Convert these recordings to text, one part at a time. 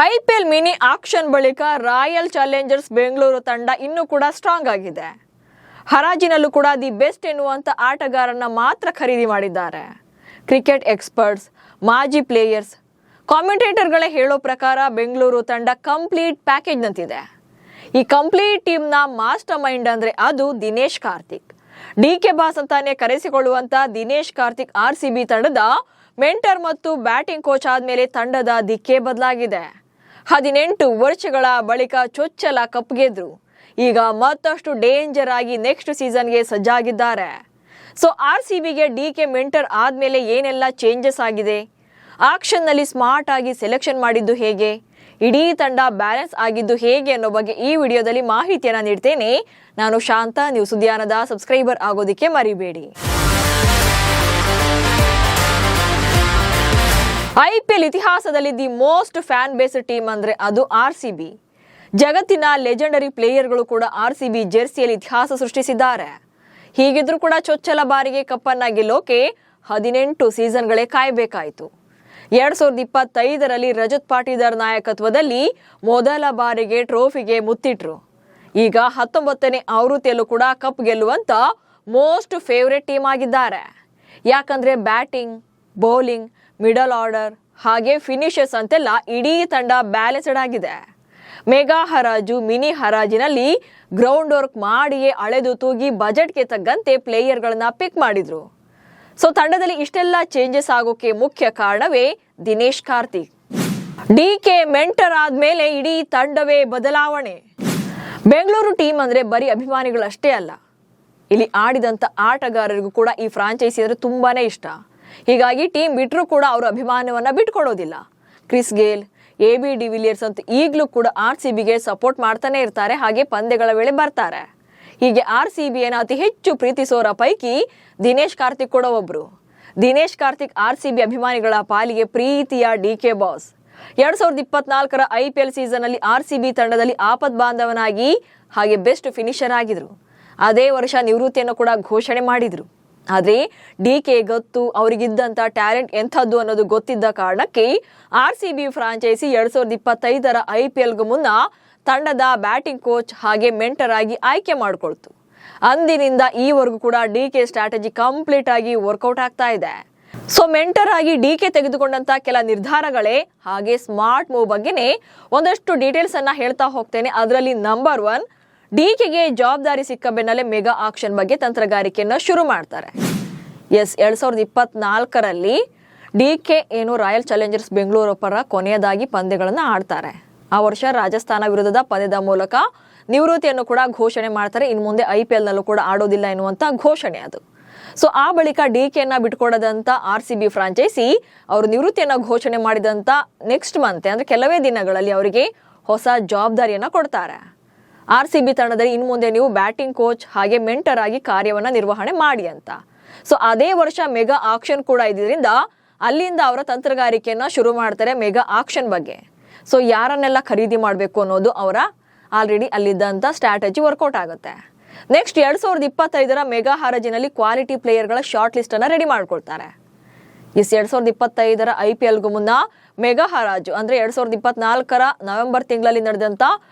IPL mini action ಬಳಿಕ royal Challengers Bengaluru ತಂಡ ಇನ್ನೂ ಕೂಡ ಸ್ಟ್ರಾಂಗ್ ಆಗಿದೆ. ಹರಾಜಿನಲ್ಲೂ ಕೂಡ ದಿ ಬೆಸ್ಟ್ ಎನ್ನುವಂತ ಆಟಗಾರನ್ನ ಮಾತ್ರ ಖರೀದಿ ಮಾಡಿದ್ದಾರೆ. ಕ್ರಿಕೆಟ್ ಎಕ್ಸ್ಪರ್ಟ್ಸ್, ಮಾಜಿ ಪ್ಲೇಯರ್ಸ್, ಕಾಮೆಂಟೇಟರ್ಗಳೇ ಹೇಳೋ ಪ್ರಕಾರ ಬೆಂಗಳೂರು ತಂಡ ಕಂಪ್ಲೀಟ್ ಪ್ಯಾಕೇಜ್ನಂತಿದೆ. ಈ ಕಂಪ್ಲೀಟ್ ಟೀಮ್ನ ಮಾಸ್ಟರ್ ಮೈಂಡ್ ಅಂದ್ರೆ ಅದು ದಿನೇಶ್ ಕಾರ್ತಿಕ್. ಡಿಕೆ ಬಾಸ್ ಅಂತಾನೆ ಕರೆಸಿಕೊಳ್ಳುವಂತ ದಿನೇಶ್ ಕಾರ್ತಿಕ್ RCB ತಂಡದ ಮೆಂಟರ್ ಮತ್ತು ಬ್ಯಾಟಿಂಗ್ ಕೋಚ್ ಆದ್ಮೇಲೆ ತಂಡದ ದಿಕ್ಕೇ ಬದಲಾಗಿದೆ. 18 ವರ್ಷಗಳ ಬಳಿಕ ಚೊಚ್ಚಲ ಕಪ್ ಗೆದ್ರು. ಈಗ ಮತ್ತಷ್ಟು ಡೇಂಜರ್ ಆಗಿ ನೆಕ್ಸ್ಟ್ ಸೀಸನ್ಗೆ ಸಜ್ಜಾಗಿದ್ದಾರೆ. ಸೊ RCBಗೆ ಡಿಕೆ ಮೆಂಟರ್ ಆದ್ಮೇಲೆ ಏನೆಲ್ಲ ಚೇಂಜಸ್ ಆಗಿದೆ, ಆಕ್ಷನ್ ನಲ್ಲಿ ಸ್ಮಾರ್ಟ್ ಆಗಿ ಸೆಲೆಕ್ಷನ್ ಮಾಡಿದ್ದು ಹೇಗೆ, ಇಡೀ ತಂಡ ಬ್ಯಾಲೆನ್ಸ್ ಆಗಿದ್ದು ಹೇಗೆ ಅನ್ನೋ ಬಗ್ಗೆ ಈ ವಿಡಿಯೋದಲ್ಲಿ ಮಾಹಿತಿಯನ್ನ ನೀಡ್ತೇನೆ. ನಾನು ಶಾಂತ. ನೀವು ಸುದ್ದಿಯಾನದ ಸಬ್ಸ್ಕ್ರೈಬರ್ ಆಗೋದಿಕ್ಕೆ ಮರಿಬೇಡಿ. ಐಪಿಎಲ್ ಇತಿಹಾಸದಲ್ಲಿ the most fan based team ಅಂದ್ರೆ ಅದು RCB. ಜಗತ್ತಿನ ಲೆಜೆಂಡರಿ ಪ್ಲೇಯರ್ಗಳು ಕೂಡ RCB ಜೆರ್ಸಿಯಲ್ಲಿ ಇತಿಹಾಸ ಸೃಷ್ಟಿಸಿದ್ದಾರೆ. ಹೀಗಿದ್ರೂ ಕೂಡ ಚೊಚ್ಚಲ ಬಾರಿಗೆ ಕಪ್ಪನ್ನ ಗೆಲ್ಲೋಕೆ 18 ಸೀಸನ್ಗಳೇ ಕಾಯಬೇಕಾಯಿತು. 2025ರಲ್ಲಿ ರಜತ್ ಪಾಟೀದಾರ್ ನಾಯಕತ್ವದಲ್ಲಿ ಮೊದಲ ಬಾರಿಗೆ ಟ್ರೋಫಿಗೆ ಮುತ್ತಿಟ್ರು. ಈಗ 19ನೇ ಆವೃತ್ತಿಯಲ್ಲೂ ಕೂಡ ಕಪ್ ಗೆಲ್ಲುವಂತ ಮೋಸ್ಟ್ ಫೇವರೇಟ್ ಟೀಮ್ ಆಗಿದ್ದಾರೆ. ಯಾಕಂದ್ರೆ ಬ್ಯಾಟಿಂಗ್, ಬೌಲಿಂಗ್, ಮಿಡಲ್ ಆರ್ಡರ್ ಹಾಗೆ ಫಿನಿಶರ್ಸ್ ಅಂತೆಲ್ಲ ಇಡೀ ತಂಡ ಬ್ಯಾಲೆನ್ಸ್ಡ್ ಆಗಿದೆ. ಮೆಗಾ ಹರಾಜು, ಮಿನಿ ಹರಾಜಿನಲ್ಲಿ ಗ್ರೌಂಡ್ ವರ್ಕ್ ಮಾಡಿಯೇ ಅಳೆದು ತೂಗಿ ಬಜೆಟ್ಗೆ ತಕ್ಕಂತೆ ಪ್ಲೇಯರ್ಗಳನ್ನ ಪಿಕ್ ಮಾಡಿದ್ರು. ಸೊ ತಂಡದಲ್ಲಿ ಇಷ್ಟೆಲ್ಲ ಚೇಂಜಸ್ ಆಗೋಕೆ ಮುಖ್ಯ ಕಾರಣವೇ ದಿನೇಶ್ ಕಾರ್ತಿಕ್. ಡಿಕೆ ಮೆಂಟರ್ ಆದ್ಮೇಲೆ ಇಡೀ ತಂಡವೇ ಬದಲಾವಣೆ. ಬೆಂಗಳೂರು ಟೀಮ್ ಅಂದ್ರೆ ಬರೀ ಅಭಿಮಾನಿಗಳಷ್ಟೇ ಅಲ್ಲ, ಇಲ್ಲಿ ಆಡಿದಂತ ಆಟಗಾರರಿಗೂ ಕೂಡ ಈ ಫ್ರಾಂಚೈಸಿ ಅಂದ್ರೆ ತುಂಬಾನೇ ಇಷ್ಟ. ಹೀಗಾಗಿ ಟೀಮ್ ಬಿಟ್ಟರೂ ಕೂಡ ಅವರು ಅಭಿಮಾನವನ್ನ ಬಿಟ್ಕೊಡೋದಿಲ್ಲ. ಕ್ರಿಸ್ ಗೇಲ್, AB ಡಿವಿಲಿಯರ್ಸ್ ಅಂತ ಈಗಲೂ ಕೂಡ RCBಗೆ ಸಪೋರ್ಟ್ ಮಾಡ್ತಾನೆ ಇರ್ತಾರೆ, ಹಾಗೆ ಪಂದ್ಯಗಳ ವೇಳೆ ಬರ್ತಾರೆ. ಹೀಗೆ RCBಯನ್ನು ಅತಿ ಹೆಚ್ಚು ಪ್ರೀತಿಸೋರ ಪೈಕಿ ದಿನೇಶ್ ಕಾರ್ತಿಕ್ ಕೂಡ ಒಬ್ರು. ದಿನೇಶ್ ಕಾರ್ತಿಕ್ RCB ಅಭಿಮಾನಿಗಳ ಪಾಲಿಗೆ ಪ್ರೀತಿಯ ಡಿಕೆ ಬಾಸ್. 2024ರ IPL ಸೀಸನ್ ಅಲ್ಲಿ RCB ತಂಡದಲ್ಲಿ ಆಪತ್ ಬಾಂಧವನಾಗಿ ಹಾಗೆ ಬೆಸ್ಟ್ ಫಿನಿಷರ್ ಆಗಿದ್ರು. ಅದೇ ವರ್ಷ ನಿವೃತ್ತಿಯನ್ನು ಕೂಡ ಘೋಷಣೆ ಮಾಡಿದ್ರು. ಆದ್ರೆ ಡಿಕೆ ಗೊತ್ತು, ಅವರಿಗಿದ್ದಂತ ಟ್ಯಾಲೆಂಟ್ ಎಂಥದ್ದು ಅನ್ನೋದು ಗೊತ್ತಿದ್ದ ಕಾರಣಕ್ಕೆ RCB ಫ್ರಾಂಚೈಸಿ 2025ರ IPLಗೂ ಮುನ್ನ ತಂಡದ ಬ್ಯಾಟಿಂಗ್ ಕೋಚ್ ಹಾಗೆ ಮೆಂಟರ್ ಆಗಿ ಆಯ್ಕೆ ಮಾಡಿಕೊಳ್ತು. ಅಂದಿನಿಂದ ಈವರೆಗೂ ಕೂಡ ಡಿಕೆ ಸ್ಟ್ರಾಟಜಿ ಕಂಪ್ಲೀಟ್ ಆಗಿ ವರ್ಕೌಟ್ ಆಗ್ತಾ ಇದೆ. ಸೊ ಮೆಂಟರ್ ಆಗಿ ಡಿಕೆ ತೆಗೆದುಕೊಂಡಂತ ಕೆಲ ನಿರ್ಧಾರಗಳೇ ಹಾಗೆ ಸ್ಮಾರ್ಟ್ ಮೂವ್ ಬಗ್ಗೆನೇ ಒಂದಷ್ಟು ಡೀಟೇಲ್ಸ್ ಅನ್ನ ಹೇಳ್ತಾ ಹೋಗ್ತೇನೆ. ಅದರಲ್ಲಿ ನಂಬರ್ 1, ಡಿಕೆಗೆ ಜವಾಬ್ದಾರಿ ಸಿಕ್ಕ ಬೆನ್ನಲ್ಲೇ ಮೆಗಾ ಆಕ್ಷನ್ ಬಗ್ಗೆ ತಂತ್ರಗಾರಿಕೆಯನ್ನ ಶುರು ಮಾಡ್ತಾರೆ. 2024ರಲ್ಲಿ ಡಿಕೆ ರಾಯಲ್ ಚಾಲೆಂಜರ್ಸ್ ಬೆಂಗಳೂರು ಪರ ಕೊನೆಯದಾಗಿ ಪಂದ್ಯಗಳನ್ನ ಆಡ್ತಾರೆ. ಆ ವರ್ಷ ರಾಜಸ್ಥಾನ ವಿರುದ್ಧದ ಪಂದ್ಯದ ಮೂಲಕ ನಿವೃತ್ತಿಯನ್ನು ಕೂಡ ಘೋಷಣೆ ಮಾಡ್ತಾರೆ. ಇನ್ನು ಮುಂದೆ IPL ನಲ್ಲೂ ಕೂಡ ಆಡೋದಿಲ್ಲ ಎನ್ನುವಂತ ಘೋಷಣೆ ಅದು. ಸೊ ಆ ಬಳಿಕ ಡಿಕೆಯನ್ನ ಬಿಟ್ಕೊಡದಂತ RCB ಫ್ರಾಂಚೈಸಿ ಅವರು ನಿವೃತ್ತಿಯನ್ನ ಘೋಷಣೆ ಮಾಡಿದಂತ ನೆಕ್ಸ್ಟ್ ಮಂತ್ ಅಂದ್ರೆ ಕೆಲವೇ ದಿನಗಳಲ್ಲಿ ಅವರಿಗೆ ಹೊಸ ಜವಾಬ್ದಾರಿಯನ್ನ ಕೊಡ್ತಾರೆ. RCB ತಂಡದಲ್ಲಿ ಇನ್ನು ಮುಂದೆ ನೀವು ಬ್ಯಾಟಿಂಗ್ ಕೋಚ್ ಹಾಗೆ ಮೆಂಟರ್ ಆಗಿ ಕಾರ್ಯವನ್ನ ನಿರ್ವಹಣೆ ಮಾಡಿ ಅಂತ. ಸೊ ಅದೇ ವರ್ಷ ಮೆಗಾ ಆಕ್ಷನ್ ಕೂಡ ಇದ್ರಿಂದ ಅಲ್ಲಿಂದ ಅವರ ತಂತ್ರಗಾರಿಕೆಯನ್ನ ಶುರು ಮಾಡ್ತಾರೆ ಮೆಗಾ ಆಕ್ಷನ್ ಬಗ್ಗೆ. ಸೊ ಯಾರನ್ನೆಲ್ಲ ಖರೀದಿ ಮಾಡಬೇಕು ಅನ್ನೋದು ಅವರ ಆಲ್ರೆಡಿ ಅಲ್ಲಿದ್ದಂತ ಸ್ಟ್ರಾಟಜಿ ವರ್ಕೌಟ್ ಆಗುತ್ತೆ. ನೆಕ್ಸ್ಟ್ 2025ರ ಮೆಗಾ ಹರಾಜಿನಲ್ಲಿ ಕ್ವಾಲಿಟಿ ಪ್ಲೇಯರ್ಗಳ ಶಾರ್ಟ್ ಲಿಸ್ಟ್ ಅನ್ನ ರೆಡಿ ಮಾಡ್ಕೊಳ್ತಾರೆ. 2025ರ IPLಗೂ ಮುನ್ನ ಮೆಗಾ ಹರಾಜು ಅಂದ್ರೆ 2024ರ ನವೆಂಬರ್ ತಿಂಗಳಲ್ಲಿ ನಡೆದಂತ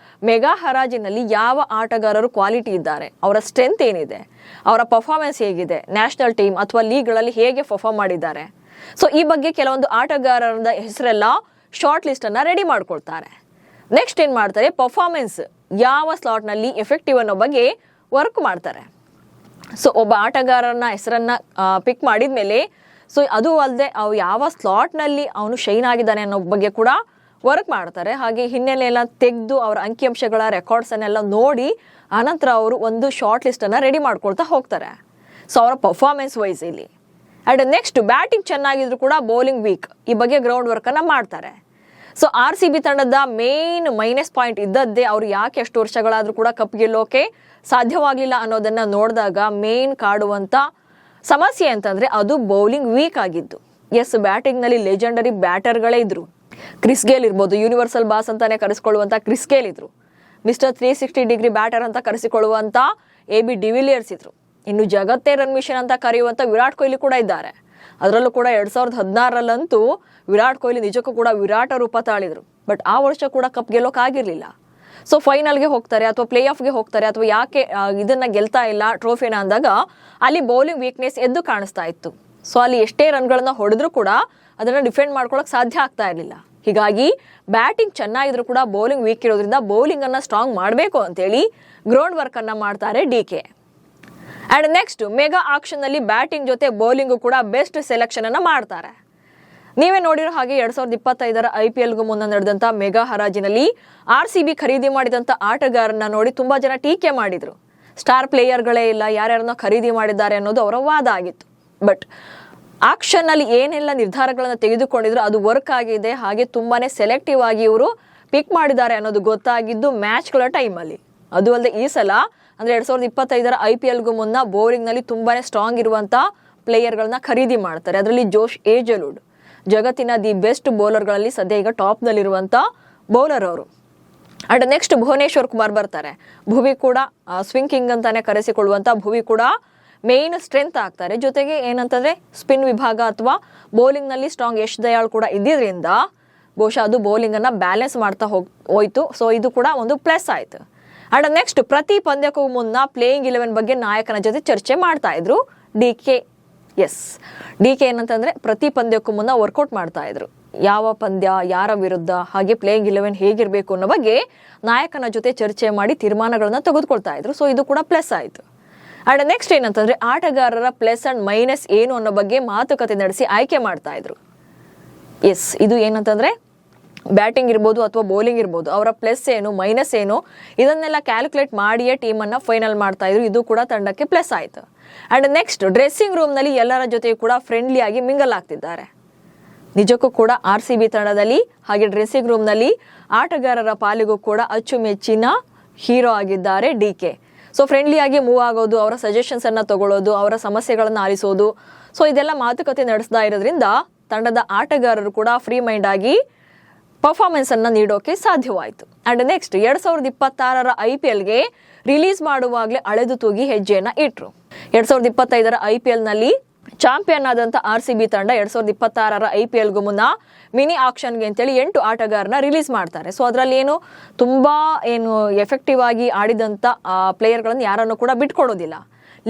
ಮೆಗಾ ಹರಾಜಿನಲ್ಲಿ ಯಾವ ಆಟಗಾರರು ಕ್ವಾಲಿಟಿ ಇದ್ದಾರೆ, ಅವರ ಸ್ಟ್ರೆಂತ್ ಏನಿದೆ, ಅವರ ಪರ್ಫಾರ್ಮೆನ್ಸ್ ಹೇಗಿದೆ, ನ್ಯಾಷನಲ್ ಟೀಮ್ ಅಥವಾ ಲೀಗ್ಗಳಲ್ಲಿ ಹೇಗೆ ಪರ್ಫಾರ್ಮ್ ಮಾಡಿದ್ದಾರೆ, ಸೊ ಈ ಬಗ್ಗೆ ಕೆಲವೊಂದು ಆಟಗಾರರ ಹೆಸರೆಲ್ಲ ಶಾರ್ಟ್ ಲಿಸ್ಟ್ ಅನ್ನ ರೆಡಿ ಮಾಡ್ಕೊಳ್ತಾರೆ. ನೆಕ್ಸ್ಟ್ ಏನ್ ಮಾಡ್ತಾರೆ, ಪರ್ಫಾರ್ಮೆನ್ಸ್ ಯಾವ ಸ್ಲಾಟ್ ನಲ್ಲಿ ಎಫೆಕ್ಟಿವ್ ಅನ್ನೋ ಬಗ್ಗೆ ವರ್ಕ್ ಮಾಡ್ತಾರೆ. ಸೊ ಒಬ್ಬ ಆಟಗಾರನ ಹೆಸರನ್ನ ಪಿಕ್ ಮಾಡಿದ್ಮೇಲೆ ಸೊ ಅದು ಅಲ್ಲದೆ ಅವು ಯಾವ ಸ್ಲಾಟ್ನಲ್ಲಿ ಅವನು ಶೈನ್ ಆಗಿದ್ದಾನೆ ಅನ್ನೋ ಬಗ್ಗೆ ಕೂಡ ವರ್ಕ್ ಮಾಡ್ತಾರೆ. ಹಾಗೆ ಹಿನ್ನೆಲೆ ಎಲ್ಲ ತೆಗೆದು ಅವರ ಅಂಕಿಅಂಶಗಳ ರೆಕಾರ್ಡ್ಸ್ ಅನ್ನೆಲ್ಲ ನೋಡಿ ಆನಂತರ ಅವರು ಒಂದು ಶಾರ್ಟ್ ಲಿಸ್ಟ್ ಅನ್ನ ರೆಡಿ ಮಾಡ್ಕೊಳ್ತಾ ಹೋಗ್ತಾರೆ. ಸೊ ಅವರ ಪರ್ಫಾರ್ಮೆನ್ಸ್ ವೈಸ್ ಇಲ್ಲಿ ಅಂಡ್ ನೆಕ್ಸ್ಟ್ ಬ್ಯಾಟಿಂಗ್ ಚೆನ್ನಾಗಿದ್ರು ಕೂಡ ಬೌಲಿಂಗ್ ವೀಕ್, ಈ ಬಗ್ಗೆ ಗ್ರೌಂಡ್ ವರ್ಕ್ ಅನ್ನ ಮಾಡ್ತಾರೆ. ಸೊ RCB ತಂಡದ ಮೇನ್ ಮೈನಸ್ ಪಾಯಿಂಟ್ ಇದ್ದದ್ದೇ ಅವ್ರು ಯಾಕೆ ಎಷ್ಟು ವರ್ಷಗಳಾದ್ರೂ ಕೂಡ ಕಪ್ ಗೆಲ್ಲೋಕೆ ಸಾಧ್ಯವಾಗ್ಲಿಲ್ಲ ಅನ್ನೋದನ್ನ ನೋಡಿದಾಗ ಮೇನ್ ಕಾಡುವಂತ ಸಮಸ್ಯೆ ಅಂತಂದ್ರೆ ಅದು ಬೌಲಿಂಗ್ ವೀಕ್ ಆಗಿದ್ದು. ಬ್ಯಾಟಿಂಗ್ ನಲ್ಲಿ ಲೆಜೆಂಡರಿ ಬ್ಯಾಟರ್ಗಳೇ ಇದ್ರು. ಕ್ರಿಸ್ ಗೇಲ್ ಇರ್ಬೋದು, ಯೂನಿವರ್ಸಲ್ ಬಾಸ್ ಅಂತಾನೆ ಕರೆಸಿಕೊಳ್ಳುವಂತ ಕ್ರಿಸ್ ಗೇಲ್ ಇದ್ರು. ಮಿಸ್ಟರ್ 360 ಡಿಗ್ರಿ ಬ್ಯಾಟರ್ ಅಂತ ಕರೆಸಿಕೊಳ್ಳುವಂತ AB ಡಿವಿಲಿಯರ್ಸ್ ಇದ್ರು. ಇನ್ನು ಜಗತ್ತೇ ರನ್ ಮಿಷನ್ ಅಂತ ಕರೆಯುವಂತ ವಿರಾಟ್ ಕೊಹ್ಲಿ ಕೂಡ ಇದ್ದಾರೆ. ಅದರಲ್ಲೂ ಕೂಡ 2016ರಲ್ಲಂತೂ ವಿರಾಟ್ ಕೊಹ್ಲಿ ನಿಜಕ್ಕೂ ಕೂಡ ವಿರಾಟ ರೂಪ ತಾಳಿದ್ರು. ಬಟ್ ಆ ವರ್ಷ ಕೂಡ ಕಪ್ ಗೆಲ್ಲೋಕ್ಕಾಗಿರ್ಲಿಲ್ಲ. ಸೊ ಫೈನಲ್ಗೆ ಹೋಗ್ತಾರೆ ಅಥವಾ ಪ್ಲೇ ಆಫ್ಗೆ ಹೋಗ್ತಾರೆ ಅಥವಾ ಯಾಕೆ ಇದನ್ನ ಗೆಲ್ತಾ ಇಲ್ಲ ಟ್ರೋಫಿನ ಅಂದಾಗ ಅಲ್ಲಿ ಬೌಲಿಂಗ್ ವೀಕ್ನೆಸ್ ಎದ್ದು ಕಾಣಿಸ್ತಾ ಇತ್ತು. ಸೊ ಅಲ್ಲಿ ಎಷ್ಟೇ ರನ್ಗಳನ್ನ ಹೊಡೆದ್ರೂ ಕೂಡ ಅದನ್ನ ಡಿಫೆಂಡ್ ಮಾಡ್ಕೊಳಕ್ ಸಾಧ್ಯ ಆಗ್ತಾ ಇರಲಿಲ್ಲ. ಹೀಗಾಗಿ ಬ್ಯಾಟಿಂಗ್ ಚೆನ್ನಾಗಿದ್ರು ಕೂಡ ಬೌಲಿಂಗ್ ವೀಕ್ ಇರೋದ್ರಿಂದ ಬೌಲಿಂಗ್ ಅನ್ನ ಸ್ಟ್ರಾಂಗ್ ಮಾಡಬೇಕು ಅಂತೇಳಿ ಗ್ರೌಂಡ್ ವರ್ಕ್ ಅನ್ನ ಮಾಡ್ತಾರೆ DK. And next mega auction ನಲ್ಲಿ ಬ್ಯಾಟಿಂಗ್ ಜೊತೆ ಬೌಲಿಂಗು ಕೂಡ ಬೆಸ್ಟ್ ಸೆಲೆಕ್ಷನ್ ಅನ್ನ ಮಾಡ್ತಾರೆ. ನೀವೇ ನೋಡಿರೋ ಹಾಗೆ 2025ರ IPLಗೂ ಮುನ್ನ ನಡೆದಂತ ಮೆಗಾ ಹರಾಜಿನಲ್ಲಿ RCB ಖರೀದಿ ಮಾಡಿದಂತ ಆಟಗಾರನ್ನ ನೋಡಿ ತುಂಬಾ ಜನ ಟೀಕೆ ಮಾಡಿದ್ರು. ಸ್ಟಾರ್ ಪ್ಲೇಯರ್ಗಳೇ ಇಲ್ಲ, ಯಾರ್ಯಾರನ್ನ ಖರೀದಿ ಮಾಡಿದ್ದಾರೆ ಅನ್ನೋದು ಅವರ ವಾದ ಆಗಿತ್ತು. ಬಟ್ ಆಕ್ಷನ್ ನಲ್ಲಿ ಏನೆಲ್ಲ ನಿರ್ಧಾರಗಳನ್ನ ತೆಗೆದುಕೊಂಡಿದ್ರು ಅದು ವರ್ಕ್ ಆಗಿದೆ. ಹಾಗೆ ತುಂಬಾನೇ ಸೆಲೆಕ್ಟಿವ್ ಆಗಿ ಇವರು ಪಿಕ್ ಮಾಡಿದ್ದಾರೆ ಅನ್ನೋದು ಗೊತ್ತಾಗಿದ್ದು ಮ್ಯಾಚ್ಗಳ ಟೈಮಲ್ಲಿ. ಅದು ಅಲ್ಲದೆ ಈ ಸಲ ಅಂದ್ರೆ 2025ರ IPLಗೂ ಮುನ್ನ ಬೌಲಿಂಗ್ ನಲ್ಲಿ ತುಂಬಾನೇ ಸ್ಟ್ರಾಂಗ್ ಇರುವಂತ ಪ್ಲೇಯರ್ಗಳನ್ನ ಖರೀದಿ ಮಾಡ್ತಾರೆ. ಅದರಲ್ಲಿ ಜೋಶ್ ಏಜಲುಡ್ ಜಗತ್ತಿನ ದಿ ಬೆಸ್ಟ್ ಬೌಲರ್ಗಳಲ್ಲಿ ಸದ್ಯ ಈಗ ಟಾಪ್ ನಲ್ಲಿರುವಂತ ಬೌಲರ್ ಅವರು. ಅಂಡ್ ನೆಕ್ಸ್ಟ್ ಭುವನೇಶ್ವರ್ ಕುಮಾರ್ ಬರ್ತಾರೆ. ಭುವಿ ಕೂಡ ಸ್ವಿಂಗ್ ಕಿಂಗ್ ಅಂತಾನೆ ಕರೆಸಿಕೊಳ್ಳುವಂತ ಭುವಿ ಕೂಡ ಮೇನ್ ಸ್ಟ್ರೆಂತ್ ಆಗ್ತಾರೆ. ಜೊತೆಗೆ ಏನಂತಂದ್ರೆ ಸ್ಪಿನ್ ವಿಭಾಗ ಅಥವಾ ಬೌಲಿಂಗ್ ನಲ್ಲಿ ಸ್ಟ್ರಾಂಗ್ ಯಶ್ ದಯಾಳ್ ಕೂಡ ಇದ್ದಿದ್ರಿಂದ ಬಹುಶಃ ಅದು ಬೌಲಿಂಗ್ ಅನ್ನ ಬ್ಯಾಲೆನ್ಸ್ ಮಾಡ್ತಾ ಹೋಯ್ತು. ಸೊ ಇದು ಕೂಡ ಒಂದು ಪ್ಲಸ್ ಆಯ್ತು. ಅಂಡ್ ನೆಕ್ಸ್ಟ್ ಪ್ರತಿ ಪಂದ್ಯಕ್ಕೂ ಮುನ್ನ ಪ್ಲೇಯಿಂಗ್ 11 ಬಗ್ಗೆ ನಾಯಕನ ಜೊತೆ ಚರ್ಚೆ ಮಾಡ್ತಾ ಇದ್ರು ಡಿಕೆ. ಡಿಕೆ ಏನಂತಂದ್ರೆ ಪ್ರತಿ ಪಂದ್ಯಕ್ಕೂ ಮುನ್ನ ವರ್ಕೌಟ್ ಮಾಡ್ತಾ ಇದ್ರು. ಯಾವ ಪಂದ್ಯ, ಯಾರ ವಿರುದ್ಧ, ಹಾಗೆ ಪ್ಲೇಯಿಂಗ್ 11 ಹೇಗಿರ್ಬೇಕು ಅನ್ನೋ ಬಗ್ಗೆ ನಾಯಕನ ಜೊತೆ ಚರ್ಚೆ ಮಾಡಿ ತೀರ್ಮಾನಗಳನ್ನ ತೆಗೆದುಕೊಳ್ತಾ ಇದ್ರು. ಸೊ ಇದು ಕೂಡ ಪ್ಲಸ್ ಆಯ್ತು. ಅಂಡ್ ನೆಕ್ಸ್ಟ್ ಏನಂತಂದ್ರೆ ಆಟಗಾರರ ಪ್ಲಸ್ ಅಂಡ್ ಮೈನಸ್ ಏನು ಅನ್ನೋ ಬಗ್ಗೆ ಮಾತುಕತೆ ನಡೆಸಿ ಆಯ್ಕೆ ಮಾಡ್ತಾ ಇದ್ರು. ಇದು ಏನಂತಂದ್ರೆ ಬ್ಯಾಟಿಂಗ್ ಇರ್ಬೋದು ಅಥವಾ ಬೌಲಿಂಗ್ ಇರ್ಬೋದು, ಅವರ ಪ್ಲಸ್ ಏನು ಮೈನಸ್ ಏನು ಇದನ್ನೆಲ್ಲ ಕ್ಯಾಲ್ಕುಲೇಟ್ ಮಾಡಿಯೇ ಟೀಮ್ ಅನ್ನ ಫೈನಲ್ ಮಾಡ್ತಾ ಇದ್ರು. ಇದು ಕೂಡ ತಂಡಕ್ಕೆ ಪ್ಲಸ್ ಆಯ್ತು. ಅಂಡ್ ನೆಕ್ಸ್ಟ್ ಡ್ರೆಸ್ಸಿಂಗ್ ರೂಮ್ ನಲ್ಲಿ ಎಲ್ಲರ ಜೊತೆ ಕೂಡ ಫ್ರೆಂಡ್ಲಿ ಆಗಿ ಮಿಂಗಲ್ ಆಗ್ತಿದ್ದಾರೆ. ನಿಜಕ್ಕೂ ಕೂಡ RCB ತಂಡದಲ್ಲಿ ಹಾಗೆ ಡ್ರೆಸ್ಸಿಂಗ್ ರೂಮ್ ನಲ್ಲಿ ಆಟಗಾರರ ಪಾಲಿಗೂ ಕೂಡ ಅಚ್ಚುಮೆಚ್ಚಿನ ಹೀರೋ ಆಗಿದ್ದಾರೆ ಡಿಕೆ. ಸೊ ಫ್ರೆಂಡ್ಲಿ ಆಗಿ ಮೂವ್ ಆಗೋದು, ಅವರ ಸಜೆಷನ್ಸ್ ಅನ್ನ ತಗೊಳ್ಳೋದು, ಅವರ ಸಮಸ್ಯೆಗಳನ್ನ ಆಲಿಸೋದು, ಸೊ ಇದೆಲ್ಲ ಮಾತುಕತೆ ನಡೆಸ್ತಾ ಇರೋದ್ರಿಂದ ತಂಡದ ಆಟಗಾರರು ಕೂಡ ಫ್ರೀ ಮೈಂಡ್ ಆಗಿ ಪರ್ಫಾರ್ಮೆನ್ಸ್ ಅನ್ನ ನೀಡೋಕೆ ಸಾಧ್ಯವಾಯಿತು. ಅಂಡ್ ನೆಕ್ಸ್ಟ್ 2026ರ IPLಗೆ ರಿಲೀಸ್ ಮಾಡುವಾಗಲೇ ಅಳೆದು ತೂಗಿ ಹೆಜ್ಜೆಯನ್ನ ಇಟ್ರು. 2025ರ IPL ನಲ್ಲಿ ಚಾಂಪಿಯನ್ ಆದಂತ RCB ತಂಡ 2026ರ IPLಗೂ ಮುನ್ನ ಮಿನಿ ಆಕ್ಷನ್ಗೆ ಅಂತೇಳಿ 8 ಆಟಗಾರನ ರಿಲೀಸ್ ಮಾಡ್ತಾರೆ. ಸೊ ಅದರಲ್ಲಿ ತುಂಬಾ ಎಫೆಕ್ಟಿವ್ ಆಗಿ ಆಡಿದಂತ ಪ್ಲೇಯರ್ಗಳನ್ನು ಯಾರನ್ನು ಕೂಡ ಬಿಟ್ಕೊಡೋದಿಲ್ಲ.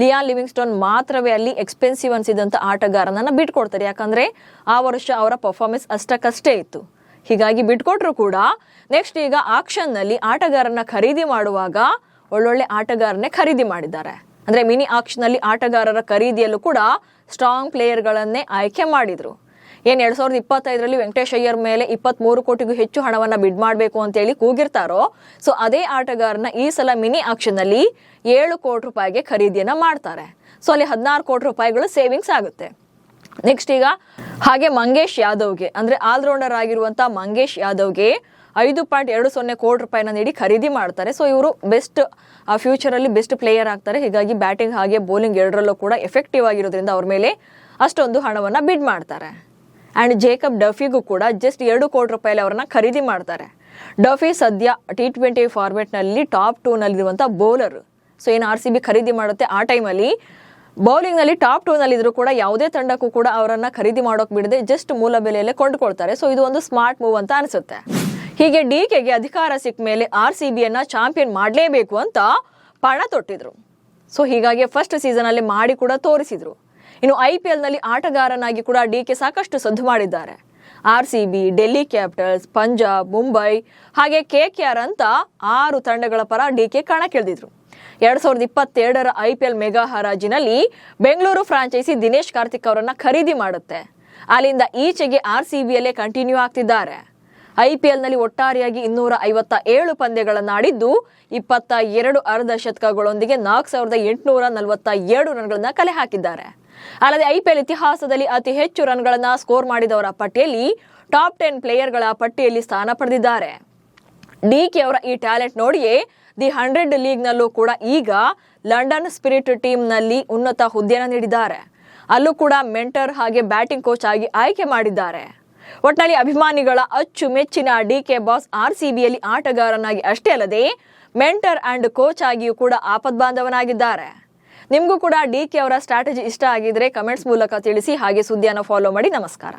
ಲಿಯಾನ್ ಲಿವಿಂಗ್ಸ್ಟೋನ್ ಮಾತ್ರವೇ ಅಲ್ಲಿ ಎಕ್ಸ್ಪೆನ್ಸಿವ್ ಅನ್ಸಿದಂತ ಆಟಗಾರನನ್ನ ಬಿಟ್ಕೊಡ್ತಾರೆ. ಯಾಕಂದ್ರೆ ಆ ವರ್ಷ ಅವರ ಪರ್ಫಾರ್ಮೆನ್ಸ್ ಅಷ್ಟಕ್ಕಷ್ಟೇ ಇತ್ತು. ಹೀಗಾಗಿ ಬಿಟ್ಕೊಟ್ರು ಕೂಡ ನೆಕ್ಸ್ಟ್ ಈಗ ಆಕ್ಷನ್ ನಲ್ಲಿ ಆಟಗಾರನ ಖರೀದಿ ಮಾಡುವಾಗ ಒಳ್ಳೊಳ್ಳೆ ಆಟಗಾರನೇ ಖರೀದಿ ಮಾಡಿದ್ದಾರೆ. ಅಂದ್ರೆ ಮಿನಿ ಆಕ್ಷನ್ ನಲ್ಲಿ ಆಟಗಾರರ ಖರೀದಿಯಲ್ಲೂ ಕೂಡ ಸ್ಟ್ರಾಂಗ್ ಪ್ಲೇಯರ್ಗಳನ್ನೇ ಆಯ್ಕೆ ಮಾಡಿದ್ರು. 2025ರಲ್ಲಿ ವೆಂಕಟೇಶ್ ಅಯ್ಯರ್ ಮೇಲೆ 23 ಕೋಟಿಗೂ ಹೆಚ್ಚು ಹಣವನ್ನ ಬಿಡ್ ಮಾಡಬೇಕು ಅಂತ ಹೇಳಿ ಕೂಗಿರ್ತಾರೋ, ಸೊ ಅದೇ ಆಟಗಾರನ ಈ ಸಲ ಮಿನಿ ಆಕ್ಷನ್ ನಲ್ಲಿ 7 ಕೋಟಿ ರೂಪಾಯಿಗೆ ಖರೀದಿಯನ್ನ ಮಾಡ್ತಾರೆ. ಸೊ ಅಲ್ಲಿ 16 ಕೋಟಿ ರೂಪಾಯಿಗಳು ಸೇವಿಂಗ್ಸ್ ಆಗುತ್ತೆ. ನೆಕ್ಸ್ಟ್ ಈಗ ಹಾಗೆ ಮಂಗೇಶ್ ಯಾದವ್ಗೆ ಅಂದ್ರೆ ಆಲ್ರೌಂಡರ್ ಆಗಿರುವಂತ ಮಂಗೇಶ್ ಯಾದವ್ಗೆ 5.20 ಕೋಟಿ ರೂಪಾಯಿನ ನೀಡಿ ಖರೀದಿ ಮಾಡ್ತಾರೆ. ಸೊ ಇವರು ಬೆಸ್ಟ್ ಫ್ಯೂಚರ್ ಅಲ್ಲಿ ಬೆಸ್ಟ್ ಪ್ಲೇಯರ್ ಆಗ್ತಾರೆ. ಹೀಗಾಗಿ ಬ್ಯಾಟಿಂಗ್ ಹಾಗೆ ಬೌಲಿಂಗ್ ಎರಡರಲ್ಲೂ ಕೂಡ ಎಫೆಕ್ಟಿವ್ ಆಗಿರೋದ್ರಿಂದ ಅವ್ರ ಮೇಲೆ ಅಷ್ಟೊಂದು ಹಣವನ್ನ ಬಿಡ್ ಮಾಡ್ತಾರೆ. ಅಂಡ್ ಜೇಕಬ್ ಡಫಿಗೂ ಕೂಡ ಜಸ್ಟ್ 2 ಕೋಟಿ ರೂಪಾಯಿ ಅವರನ್ನ ಖರೀದಿ ಮಾಡ್ತಾರೆ. ಡಫಿ ಸದ್ಯ T20 ಫಾರ್ಮೆಟ್ ನಲ್ಲಿ ಟಾಪ್ 2 ನಲ್ಲಿರುವಂತ ಬೌಲರ್. ಸೊ ಏನು RCB ಖರೀದಿ ಮಾಡುತ್ತೆ ಆ ಟೈಮಲ್ಲಿ ಬೌಲಿಂಗ್ ನಲ್ಲಿ ಟಾಪ್ 2 ನಲ್ಲಿ ಇದ್ರು ಕೂಡ ಯಾವುದೇ ತಂಡಕ್ಕೂ ಕೂಡ ಅವರನ್ನ ಖರೀದಿ ಮಾಡೋಕ್ ಬಿಡದೆ ಜಸ್ಟ್ ಮೂಲ ಬೆಲೆಯಲ್ಲೇ ಕೊಂಡುಕೊಳ್ತಾರೆ. ಸೊ ಇದು ಒಂದು ಸ್ಮಾರ್ಟ್ ಮೂವ್ ಅಂತ ಅನಿಸುತ್ತೆ. ಹೀಗೆ ಡಿಕೆಗೆ ಅಧಿಕಾರ ಸಿಕ್ಕ ಮೇಲೆ RCBಯನ್ನ ಚಾಂಪಿಯನ್ ಮಾಡಲೇಬೇಕು ಅಂತ ಪಣ ತೊಟ್ಟಿದ್ರು. ಸೊ ಹೀಗಾಗಿ ಫಸ್ಟ್ ಸೀಸನ್ ಅಲ್ಲಿ ಮಾಡಿ ಕೂಡ ತೋರಿಸಿದ್ರು. ಇನ್ನು IPL ನಲ್ಲಿ ಆಟಗಾರನಾಗಿ ಕೂಡ ಡಿಕೆ ಸಾಕಷ್ಟು ಸದ್ದು ಮಾಡಿದ್ದಾರೆ. RCB, ಡೆಲ್ಲಿ ಕ್ಯಾಪಿಟಲ್ಸ್, ಪಂಜಾಬ್, ಮುಂಬೈ ಹಾಗೆ KKR ಅಂತ 6 ತಂಡಗಳ ಪರ ಡಿಕೆ ಕಣಕ್ಕಿಳಿದಿದ್ರು. 2022ರ IPL ಮೆಗಾ ಹರಾಜಿನಲ್ಲಿ ಬೆಂಗಳೂರು ಫ್ರಾಂಚೈಸಿ ದಿನೇಶ್ ಕಾರ್ತಿಕ್ ಅವರನ್ನ ಖರೀದಿ ಮಾಡುತ್ತೆ. ಅಲ್ಲಿಂದ ಈಚೆಗೆ RCBಯಲ್ಲೇ ಕಂಟಿನ್ಯೂ ಆಗ್ತಿದ್ದಾರೆ. IPL ನಲ್ಲಿ ಒಟ್ಟಾರೆಯಾಗಿ 257 ಪಂದ್ಯಗಳನ್ನು ಆಡಿದ್ದು 22 ಅರ್ಧ ಶತಕಗಳೊಂದಿಗೆ 4847 ರನ್ಗಳನ್ನ ಕಲೆ ಹಾಕಿದ್ದಾರೆ. ಅಲ್ಲದೆ IPL ಇತಿಹಾಸದಲ್ಲಿ ಅತಿ ಹೆಚ್ಚು ರನ್ಗಳನ್ನ ಸ್ಕೋರ್ ಮಾಡಿದವರ ಪಟ್ಟಿಯಲ್ಲಿ ಟಾಪ್ 10 ಪ್ಲೇಯರ್ಗಳ ಪಟ್ಟಿಯಲ್ಲಿ ಸ್ಥಾನ ಪಡೆದಿದ್ದಾರೆ. ಡಿಕೆ ಅವರ ಈ ಟ್ಯಾಲೆಂಟ್ ನೋಡಿಯೇ ದಿ 100 ಲೀಗ್ ನಲ್ಲೂ ಕೂಡ ಈಗ ಲಂಡನ್ ಸ್ಪಿರಿಟ್ ಟೀಮ್ ನಲ್ಲಿ ಉನ್ನತ ಹುದ್ದೆಯನ್ನು ನೀಡಿದ್ದಾರೆ. ಅಲ್ಲೂ ಕೂಡ ಮೆಂಟರ್ ಹಾಗೆ ಬ್ಯಾಟಿಂಗ್ ಕೋಚ್ ಆಗಿ ಆಯ್ಕೆ ಮಾಡಿದ್ದಾರೆ. ಒಟ್ಟಿನಲ್ಲಿ ಅಭಿಮಾನಿಗಳ ಅಚ್ಚುಮೆಚ್ಚಿನ ಡಿಕೆ ಬಾಸ್ RCBಯಲ್ಲಿ ಆಟಗಾರನಾಗಿ ಅಷ್ಟೇ ಅಲ್ಲದೆ ಮೆಂಟರ್ ಅಂಡ್ ಕೋಚ್ ಆಗಿಯೂ ಕೂಡ ಆಪದ್ಬಾಂಧವನಾಗಿದ್ದಾರೆ. ನಿಮಗೂ ಕೂಡ ಡಿ ಕೆ ಅವರ ಸ್ಟ್ರಾಟಜಿ ಇಷ್ಟ ಆಗಿದ್ರೆ ಕಮೆಂಟ್ಸ್ ಮೂಲಕ ತಿಳಿಸಿ. ಹಾಗೆ ಸುದ್ದಿಯನ್ನು ಫಾಲೋ ಮಾಡಿ. ನಮಸ್ಕಾರ.